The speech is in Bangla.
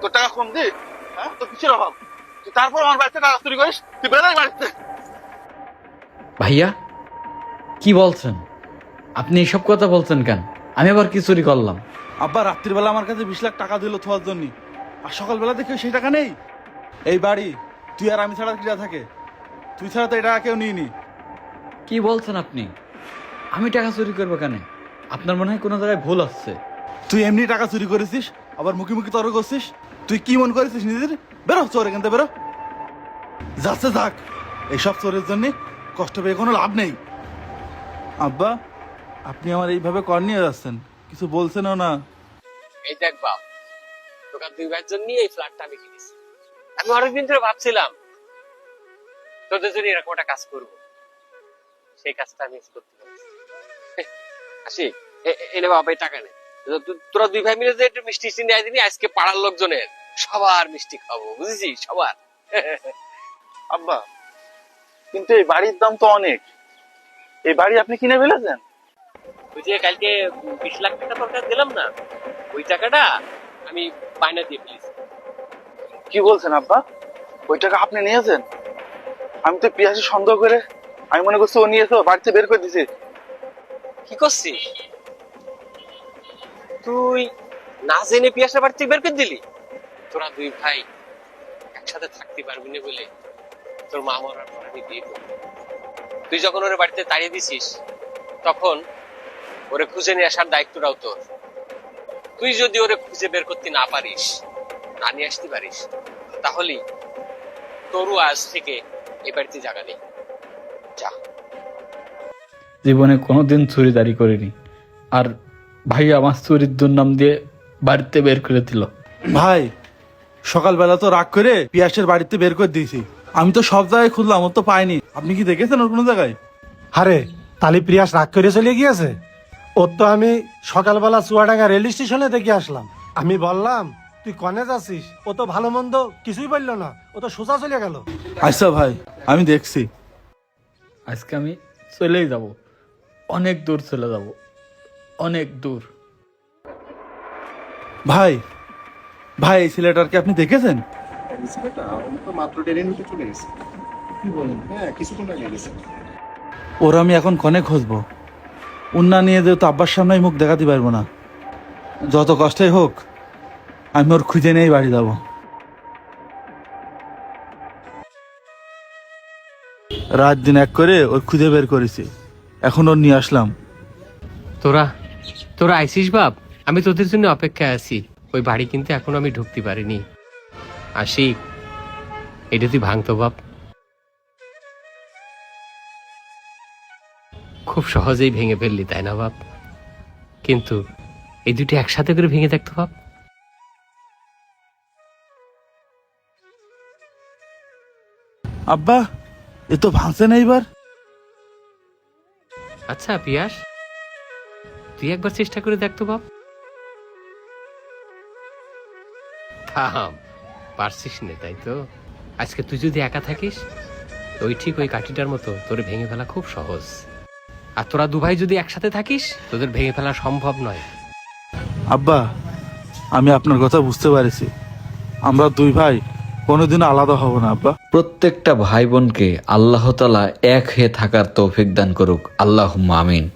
তোর টাকা কম দি, হ্যাঁ তোর কিসের অভাব? তুই তারপর আমার বাড়িতে টাকা চুরি করিস, তুই বেরোই বাড়িতে। ভাইয়া কি বলছেন? আপনি এসব কথা বলছেন কেন? আমি আবার কি চুরি করলাম? আব্বা রাত্রিবেলা আমার কাছে 20 লাখ টাকা দিল থোয়ার জন্য, আর সকালবেলা দেখে সেই টাকা নেই। এই বাড়ি তুই আর আমি ছাড়া কিরা থাকে? তুই ছাড়া তো এটা কেউ নিইনি। কি বলছেন আপনি? আমি টাকা চুরি করবো কেন? আপনার মনে হয় কোনো জায়গায় ভুল হচ্ছে। তুই এমনি টাকা চুরি করেছিস, আবার মুখে মুখে তর্ক করছিস। তুই কি মন করেছিস নিজের? বেরো চোর এখান থেকে, বেরো। যাচ্ছে থাক, এইসব চোরের জন্য কষ্ট পেয়ে কোনো লাভ নেই। আব্বা আপনি আমার এইভাবে কর নিয়ে যাচ্ছেন, কিছু বলছেনও না। এই দেখ বাপ, তোকে 2 ভাইয়ের জন্য এই ফ্ল্যাটটা আমি কিনেছি। আমি অনেকদিন ধরে ভাবছিলাম তোদের জন্য এরকম একটা কাজ করব, সেই কাজটা আমি করতে পারছি। আসি এনে বাবা, এই টাকা নে। তোরা 2 ভাই মিলে যে একটু মিষ্টি চিনি দিবি, আজকে পাড়ার লোকজনের সবার মিষ্টি খাবো, বুঝেছিস? সবার। আব্বা কিন্তু এই বাড়ির দাম তো অনেক, এই বাড়ি আপনি কিনে ফেলেছেন? ওই যে কালকে 20 লাখ টাকা তোর কাছে দিলাম না, ওই টাকাটা আমি বায়না দিয়ে ফেলেছি। কি বলছেন আব্বা? ওই টাকা আপনি নিয়েছেন? আমি তো পিয়াসে সন্দেহ করে আমি মনে করছি ও নিয়েছে, বাড়িতে বের করে দিছে। কি করছিস তুই? না জেনে পিয়াসা বাড়ি থেকে বের করে দিলি? তোরা 2 ভাই একসাথে থাকতে পারবি না বলে তোর মা মরার পর আমি বিয়ে করবো। তুই যখন ওরে বাড়িতে তাড়িয়ে দিছিস, তখন ওরে খুঁজে নিয়ে আসার দায়িত্বটাও তোর। তুই যদি ওরে খুঁজে বের করতে না পারিস, না নিয়ে আসতে পারিস, তাহলেই তোরও আজ থেকে এই বাড়িতে জায়গা নেই। যা। জীবনে কোনোদিন চুরিদারি করিনি, আর ভাই আমার চুরির দুর্নাম দিয়ে বাড়িতে বের করে দিল। ভাই সকালবেলা তো রাগ করে পিয়াসের বাড়িতে বের করে দিয়েছি। আমি তো সব জায়গায় খুঁজলাম, ও তো পাইনি। আপনি কি দেখেছেন ওর কোনো জায়গায়? আরে তালি প্রিয়াস রাগ করে চলে গিয়েছে। ওর তো আমি সকালবেলা চুয়াডাঙ্গা রেল স্টেশনে দেখে আসলাম। আমি বললাম তুই কনে যাচ্ছিস, ও তো ভালো মন্দ কিছুই বললো না, ও তো সোজা চলে গেল। আচ্ছা ভাই, আমি দেখছি। আজকে আমি চলেই যাব, অনেক দূর চলে যাব, অনেক দূর। ভাই ভাই এই ছেলেটাকে আপনি দেখেছেন? মাত্র ট্রেনের নিচে চলে গেছে। কি বলেন? হ্যাঁ কিছুক্ষণ আগে গেছে। ওর আমি এখন কনে খুঁজবো? উন্না নিয়ে যেহেতু আব্বার সামনে মুখ দেখাতে পারবো না। যত কষ্টই হোক আমি ওর খুঁজে নিয়েই বাড়ি যাবো। রাত দিন এক করে ওর খুঁজে বের করেছি, এখন ওর নিয়ে আসলাম। তোরা তোরা আইসিস বাপ, আমি তোদের জন্য অপেক্ষায় আছি। ওই বাড়ি কিন্তু এখন আমি ঢুকতে পারিনি। আসি, এটা তুই ভাঙতো বাপ। খুব সহজেই ভেঙে ফেললি, তাই না বাপ? কিন্তু এই দুটি একসাথে করে ভেঙে দেখতো বাপ। আব্বা এ তো ভাঙছে না এইবার। আচ্ছা পিয়াস, তুই একবার চেষ্টা করে দেখতো বাপ। থাম, পারছিস না তাই তো? আজকে তুই যদি একা থাকিস, ওই ঠিক ওই কাঠিটার মতো তোরে ভেঙে ফেলা খুব সহজ। আর তোরা 2 ভাই যদি একসাথে থাকিস, তোদের ভেঙে ফেলা সম্ভব নয়। আব্বা আমি আপনার কথা বুঝতে পারছি, আমরা 2 ভাই কোনোদিনও আলাদা হব না আব্বা। প্রত্যেকটা ভাই বোনকে আল্লাহ তাআলা এক হয়ে থাকার তৌফিক দান করুক, আল্লাহুম্মা আমিন।